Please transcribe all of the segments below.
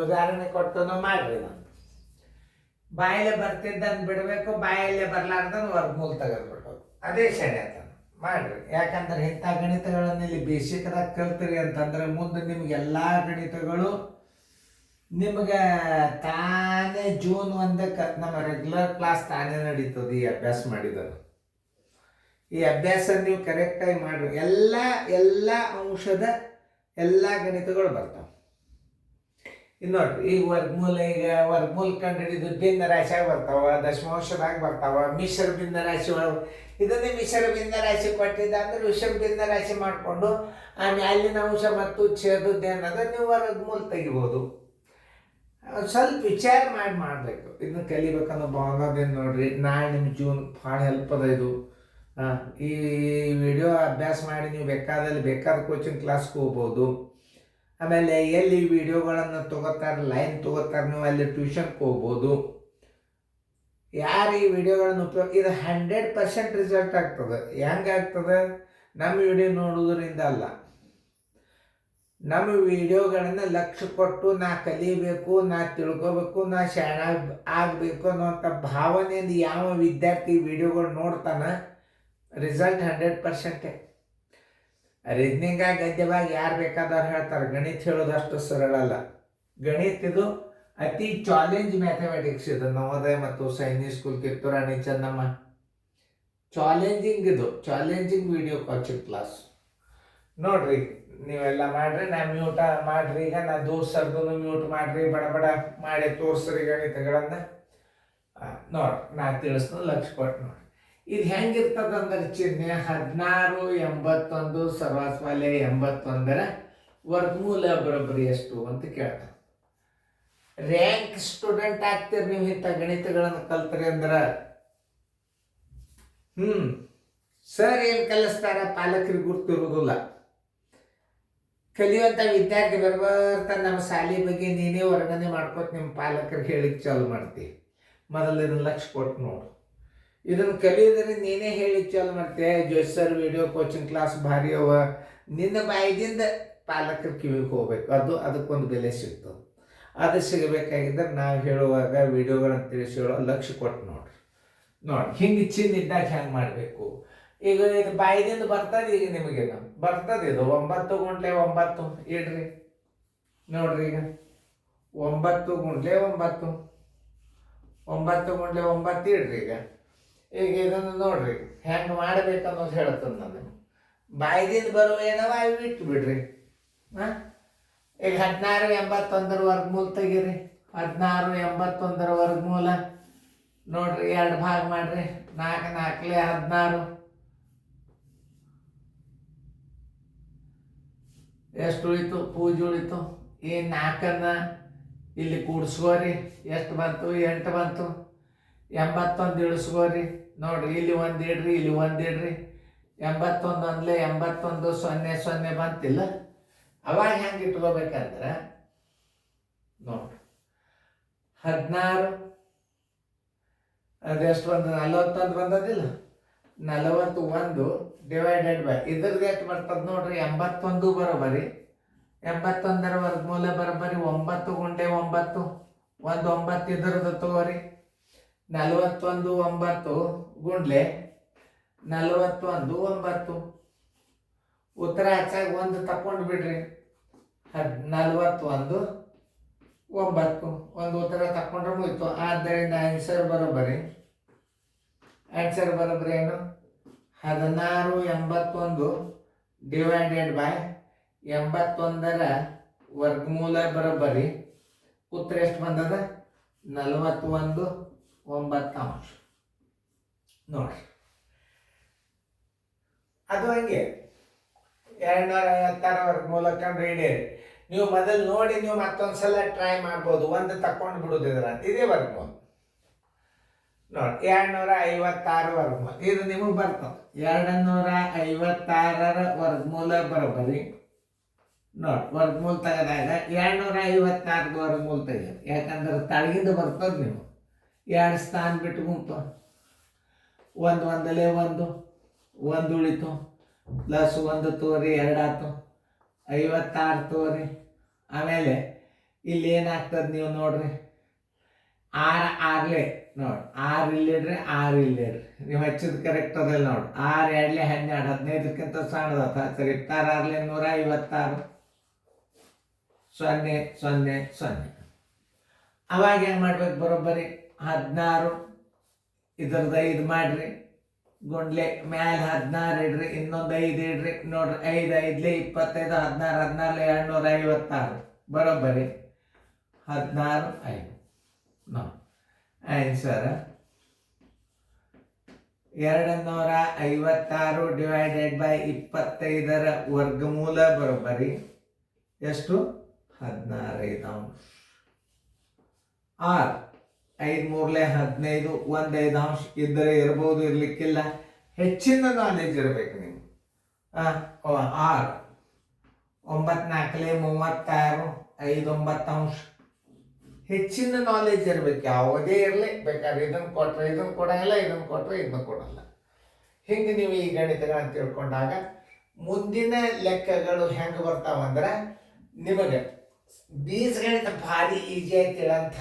ಉದಾಹರಣೆ ಕೊಟ್ಟು ಮಾಡ್ರಿ ನಾನು ಬಾಯಲ್ಲೇ ಬರ್ತಿದ್ದಂದು ಬಿಡಬೇಕು, ಬಾಯಲ್ಲೇ ಬರ್ಲಾರ್ದನ್ನು ವರ್ಗಮೂಲ ತೆಗೆದ್ಬಿಡ್ಬೇಕು. ಅದೇ ಷಡ್ಯಂತ್ರ ಮಾಡ್ರಿ. ಯಾಕಂದ್ರೆ ಇಂಥ ಗಣಿತಗಳನ್ನು ಇಲ್ಲಿ ಬೇಸಿಕ್ದಾಗ ಕಲ್ತಿರಿ ಅಂತಂದ್ರೆ ಮುಂದೆ ನಿಮ್ಗೆ ಎಲ್ಲ ಗಣಿತಗಳು ನಿಮ್ಗೆ ತಾನೇ ಜೂನ್ 1ಕ್ಕೆ ನಮ್ಮ ರೆಗ್ಯುಲರ್ ಕ್ಲಾಸ್ ತಾನೇ ನಡೀತದೆ. ಈ ಅಭ್ಯಾಸ ಮಾಡಿದರು, ಈ ಅಭ್ಯಾಸ ನೀವು ಕರೆಕ್ಟಾಗಿ ಮಾಡ್ರಿ. ಎಲ್ಲ ಅಂಶದ ಎಲ್ಲ ಗಣಿತಗಳು ಬರ್ತಾವೆ. ಇನ್ನು ನೋಡ್ರಿ, ಈಗ ವರ್ಗಮೂಲ ಕಂಡು ಹಿಡಿದು ಭಿನ್ನ ರಾಶಿಯಾಗಿ ಬರ್ತಾವ, ದಶಮಾಂಶದಾಗ ಬರ್ತಾವ, ಮಿಶ್ರ ಭಿನ್ನ ರಾಶಿ ಒಳಗೆ. ಇದನ್ನೇ ಮಿಶ್ರ ಭಿನ್ನ ರಾಶಿ ಕೊಟ್ಟಿದ್ದ ಅಂದ್ರೆ ವಿಷಮ ಭಿನ್ನ ರಾಶಿ ಮಾಡಿಕೊಂಡು ಆಮೇಲೆ ಅಲ್ಲಿನ ಅಂಶ ಮತ್ತು ಛೇದದ್ದು ಅನ್ನೋದು ನೀವು ವರ್ಗಮೂಲ ತೆಗಿಬೋದು. ಸ್ವಲ್ಪ ವಿಚಾರ ಮಾಡಬೇಕು. ಇದನ್ನ ಕಲಿಬೇಕನ್ನೋ ಭಾವನದೇನು ನೋಡ್ರಿ. ನಾಳೆ ನಿಮ್ಮ ಜೀವನ ಭಾಳ ಹೆಲ್ಪ್ ಅದ ಇದು. ಈ ವಿಡಿಯೋ ಅಭ್ಯಾಸ ಮಾಡಿ ನೀವು ಬೇಕಾದ ಕೋಚಿಂಗ್ ಕ್ಲಾಸ್ಗೆ ಹೋಗ್ಬೋದು. ಆಮೇಲೆ ಎಲ್ಲಿ ವಿಡಿಯೋಗಳನ್ನು ತೊಗೋತಾರೆ, ಲೈನ್ ತೊಗೋತಾರೆ, ನೀವು ಅಲ್ಲಿ ಟ್ಯೂಷನ್ಗೆ ಹೋಗ್ಬೋದು. ಯಾರು ಈ ವಿಡಿಯೋಗಳನ್ನು ಉಪಯೋಗ, ಇದು 100% ರಿಸಲ್ಟ್ ಆಗ್ತದೆ. ಹೆಂಗಾಗ್ತದೆ? ನಮ್ಮ ವಿಡಿಯೋ ನೋಡೋದ್ರಿಂದ ಅಲ್ಲ, ನಮ್ಮ ವಿಡಿಯೋಗಳನ್ನು ಲಕ್ಷ್ಯ ಕೊಟ್ಟು ನಾ ಕಲಿಬೇಕು, ನಾ ತಿಳ್ಕೊಬೇಕು, ನಾ ಶಾಣ ಆಗಬೇಕು ಅನ್ನೋಂಥ ಭಾವನೆಯಿಂದ ಯಾವ ವಿದ್ಯಾರ್ಥಿ ವಿಡಿಯೋಗಳು ನೋಡ್ತಾನೆ, ರಿಸಲ್ಟ್ 100%. ರೀಸ್ನಿಂಗಾಗಿ ಗದ್ಯವಾಗಿ ಯಾರು ಬೇಕಾದವ್ರು ಹೇಳ್ತಾರೆ. ಗಣಿತ ಹೇಳೋದು ಅಷ್ಟು ಸರಳ ಅಲ್ಲ. ಗಣಿತ ಇದು ಅತಿ ಚಾಲೆಂಜ್ ಮ್ಯಾಥಮೆಟಿಕ್ಸ್. ಇದು ನವೋದಯ ಮತ್ತು ಸೈನಿಕ್ ಸ್ಕೂಲ್, ಕಿತ್ತೂರಾಣಿ ಚೆನ್ನಮ್ಮ ಚಾಲೆಂಜಿಂಗ್. ಇದು ಚಾಲೆಂಜಿಂಗ್ ವಿಡಿಯೋ ಕೋಚಿಂಗ್ ಕ್ಲಾಸ್ ನೋಡ್ರಿ. ನೀವೆಲ್ಲ ಮಾಡ್ರಿ. ನಾ ಮ್ಯೂಟ ಮಾಡ್ರಿ. ಈಗ ನಾ ದೋಸ್ತರ್ದು ಮ್ಯೂಟ್ ಮಾಡ್ರಿ, ಬಡ ಮಾಡಿ ತೋರಿಸ್ರಿ ಗಣಿತಗಳನ್ನು. ನೋಡ್ರಿ, ನಾ ತಿಳಿಸ್ದು ಲಕ್ಷ್ಯ ಕೊಟ್ಟು ನೋಡ್ರಿ. ಇದು ಹೆಂಗಿರ್ತದಂದ್ರೆ ಚಿಹ್ನೆ 1681 ಸರ್ವಾಸ್ವಾಲೆ 81 ವರ್ಗಮೂಲ ಬರೋಬ್ಬರಿ ಎಷ್ಟು ಅಂತ ಕೇಳ್ತಾರೆ. ರ್ಯಾಂಕ್ ಸ್ಟೂಡೆಂಟ್ ಆಗ್ತೀರಿ ನೀವು ಇಂಥ ಗಣಿತಗಳನ್ನು ಕಲ್ತ್ರಿ ಅಂದ್ರೆ. ಸರ್ ಏನು ಕಲಿಸ್ತಾರ ಪಾಲಕರಿಗೆ ಗುರ್ತಿರುವುದಿಲ್ಲ. ಕಲಿಯುವಂಥ ವಿದ್ಯಾರ್ಥಿ ಬರ್ಬರ್ತಾ ನಮ್ಮ ಶಾಲೆ ಬಗ್ಗೆ ನೀನೇ ವರ್ಣನೆ ಮಾಡ್ಕೊತ ನಿಮ್ಮ ಪಾಲಕರಿಗೆ ಹೇಳಿಕ್ಕೆ ಚಾಲು ಮಾಡ್ತೀವಿ. ಮೊದಲು ಇದನ್ನು ಲಕ್ಷ್ಯ ಕೊಟ್ಟು ನೋಡು. ಇದನ್ನು ಕಲಿಯೋದ್ರಿಂದ ನೀನೇ ಹೇಳಿ ಚಾಲು ಮಾಡ್ತೀಯ. ಜೋಶ್ ಸರ್ ವಿಡಿಯೋ ಕೋಚಿಂಗ್ ಕ್ಲಾಸ್ ಭಾರಿ ಅವ. ನಿನ್ನ ಬಾಯಿದಿಂದ ಪಾಲಕರ ಕಿವಿಗೆ ಹೋಗ್ಬೇಕು. ಅದಕ್ಕೊಂದು ಬೆಲೆ ಸಿಗ್ತದೆ. ಅದು ಸಿಗಬೇಕಾಗಿದ್ದರೆ ನಾವು ಹೇಳುವಾಗ ವಿಡಿಯೋಗಳನ್ನು ತಿಳಿಸಿ ಹೇಳೋ ಲಕ್ಷ್ಯ ಕೊಟ್ಟು ನೋಡ್ರಿ. ಹಿಂಗೆ ಚಿನ್ನ ಇದ್ದಾಗ ಹೆಂಗೆ ಮಾಡಬೇಕು. ಈಗ ಇದು ಬಾಯಿದಿಂದ ಬರ್ತದೆ. ಈಗ ನಿಮಗೆ ಬರ್ತದೆ ಇದು 9 ಗುಂಟ್ಲೆ 9 ಇಡ್ರಿ. ನೋಡ್ರಿ, ಈಗ 9 ಗುಂಟ್ಲೆ 9 9 ಗುಂಟ್ಲೆ 9 ಇಡ್ರಿ. ಈಗ ಇದನ್ನು ನೋಡ್ರಿ ಹೆಂಗೆ ಮಾಡ್ಬೇಕು ಅನ್ನೋದು ಹೇಳ್ತದೆ. ನಾನು ಬಾಯ್ದಿಂದ ಬರುವ ಏನವ ಅವು ಇಟ್ಟು ಬಿಡ್ರಿ. ಈಗ 1681 ವರ್ಗಮೂಲ ತೆಗೀರಿ. 1681 ವರ್ಗಮೂಲ ನೋಡ್ರಿ, 2 ಭಾಗ ಮಾಡ್ರಿ. 4 4 16 ಎಷ್ಟು ಉಳಿತು? ಪೂಜೆ ಉಳಿತು. ಈ 4 ಇಲ್ಲಿ ಕೂಡಿಸ್ಕೋರಿ. ಎಷ್ಟು ಬಂತು? 8 ಬಂತು. 81 ಇಳಿಸ್ಕೋರಿ. ನೋಡ್ರಿ, ಇಲ್ಲಿ 1 ಇಡ್ರಿ, ಇಲ್ಲಿ 1 ಇಡ್ರಿ. 81 ಅಂದ್ಲೆ 81 0 0 ಬಂತಿಲ್ಲ. ಅವಾಗ ಹೆಂಗೆ ಇಟ್ಕೋಬೇಕಂದ್ರೆ ನೋಡ್ರಿ, 16 ಅದೆಷ್ಟು ಬಂದ? 41 ಬಂದದಿಲ್ಲ. 41 ಡಿವೈಡೆಡ್ ಬೈ ಇದ್ರದ್ದು ಎಷ್ಟು ಬರ್ತದೆ ನೋಡ್ರಿ? 81 ಬರೋಬರಿ 81 ವರ್ಗಮೂಲ ಬರೋಬರಿ 9 ಗುಂಡೆ 9. 1 9 ಇದ್ರದ್ದು ತಗೋರಿ. 41 9 ಗುಂಡ್ಲೆ 41 9. ಉತ್ತರ ಹಚ್ಚಾಗ 1 ತಕೊಂಡು ಬಿಡ್ರಿ. 41 9 ಒಂದು ಉತ್ತರ ತಕೊಂಡ್ರೆ ಮುಗಿತು. ಆದ್ದರಿಂದ ಆನ್ಸರ್ ಬರೋಬರಿ ಏನು? 1681 ಡಿವೈಡೆಡ್ ಬೈ 81 ವರ್ಗಮೂಲ ಬರೋಬರಿ ಉತ್ತರ ಎಷ್ಟು ಬಂದದ? 41 9 ನೋಡ್ರಿ. ಅದು ಹಂಗೆ 256 ವರ್ಗಮೂಲ ಕಂಡು ಹಿಡಿಯಿರಿ. ನೀವು ಮೊದಲು ನೋಡಿ ನೀವು ಮತ್ತೊಂದ್ಸಲ ಟ್ರೈ ಮಾಡ್ಬೋದು. 1 ತಕೊಂಡು ಬಿಡೋದಿದ್ರ ಇದೇ ವರ್ಗಮೂಲ ನೋಡಿ. 256 ವರ್ಗಮೂಲ ಇದು ನಿಮಗೆ ಬರ್ತದೆ. 256 ವರ್ಗಮೂಲ ಬರೋಬರಿ ನೋಡಿ. ವರ್ಗಮೂಲ ತೆಗೆದಾಗ 256 ವರ್ಗಮೂಲ ತೆಗೆದು. ಯಾಕಂದ್ರೆ ತಳಗಿಂದ ಬರ್ತದೆ. ನೀವು 2 ಸ್ಥಾನ ಬಿಟ್ಟು ಗುಂಪು 1 1 1 ಉಳಿತು. ಪ್ಲಸ್ 1 ತೋರಿ 2 ಆಯ್ತು. 56 ತೋರಿ. ಆಮೇಲೆ ಇಲ್ಲಿ ಏನಾಗ್ತದೆ ನೀವು ನೋಡ್ರಿ, ಆರ್ಲೆ ನೋಡಿ, 6 ಇಲ್ಲಿಡ್ರಿ, 6 ಇಲ್ಲಿಡ್ರಿ, ನೀವು ಹಚ್ಚಿದ ಕರೆಕ್ಟ್ ಅದಲ್ಲ ನೋಡಿ. 6 2 12 15ಕ್ಕಿಂತ ಸಣ್ಣದ ಸರಿ. 6 156 0 0 0. ಅವಾಗ ಹೆಂಗೆ ಮಾಡ್ಬೇಕು ಬರೋಬ್ಬರಿ? 16 ಇದ್ರದ್ದು 5 ಮಾಡ್ರಿ, ಗುಂಡ್ಲೆ ಮ್ಯಾಲೆ 16 ಇಡ್ರಿ, ಇನ್ನೊಂದು 5 ಇಡ್ರಿ ನೋಡ್ರಿ. 5 5 25, 16 16 256 ಬರೋಬ್ಬರಿ 16 5 ನೋಡಿ. ಆನ್ಸರ್ 256 ಡಿವೈಡೆಡ್ ಬೈ 25ರ ವರ್ಗಮೂಲ ಬರೋಬ್ಬರಿ ಎಷ್ಟು? 16 ಆರ್ 5 3 15, 1 5 ಇದ್ದರೆ ಇರ್ಬೋದು, ಇರ್ಲಿಕ್ಕಿಲ್ಲ. ಹೆಚ್ಚಿನ ನಾಲೆಜ್ ಇರಬೇಕು ನೀವು. 6 9 4 36, 5 9 ಹೆಚ್ಚಿನ ನಾಲೆಜ್ ಇರ್ಬೇಕು. ಯಾವುದೇ ಇರಲಿ, ಬೇಕಾದ್ರೆ ಇದನ್ನು ಕೊಟ್ಟರೆ ಇದನ್ನು ಕೊಡಂಗಿಲ್ಲ, ಇದನ್ನು ಕೊಟ್ಟರೆ ಇದನ್ನು ಕೊಡಲ್ಲ. ಹಿಂಗೆ ನೀವು ಈ ಗಣಿತಗಳನ್ನು ತಿಳ್ಕೊಂಡಾಗ ಮುಂದಿನ ಲೆಕ್ಕಗಳು ಹೆಂಗೆ ಬರ್ತಾವಂದ್ರೆ ನಿಮಗೆ ಬೀಜಗಣಿತ ಭಾರಿ ಈಜಿ ಆಯ್ತಿರಂಥ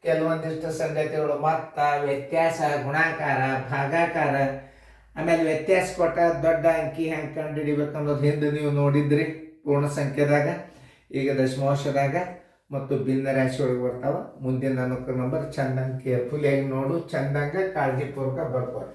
ಕೆಲವೊಂದಿಷ್ಟು ಸಂಗತಿಗಳು, ಮೊತ್ತ, ವ್ಯತ್ಯಾಸ, ಗುಣಾಕಾರ, ಭಾಗಾಕಾರ, ಆಮೇಲೆ ವ್ಯತ್ಯಾಸ ಕೊಟ್ಟ ದೊಡ್ಡ ಅಂಕಿ ಹೆಂಗೆ ಕಂಡು ಹಿಡಿಬೇಕು ಅನ್ನೋದು ಹಿಂದೆ ನೀವು ನೋಡಿದ್ರಿ ಪೂರ್ಣ ಸಂಖ್ಯೆದಾಗ. ಈಗ ದಶಮಾಂಶದಾಗ ಮತ್ತು ಭಿನ್ನ ರಾಶಿ ಒಳಗೆ ಬರ್ತಾವ. ಮುಂದಿನ ಅನುಕ್ರಮ ನಂಬರ್ ಚಂದಂಗೆ ಕೇರ್ಫುಲಿಯಾಗಿ ನೋಡು, ಚಂದಂಗೆ ಕಾಳಜಿಪೂರ್ವಕ ಬರ್ಬೋದು.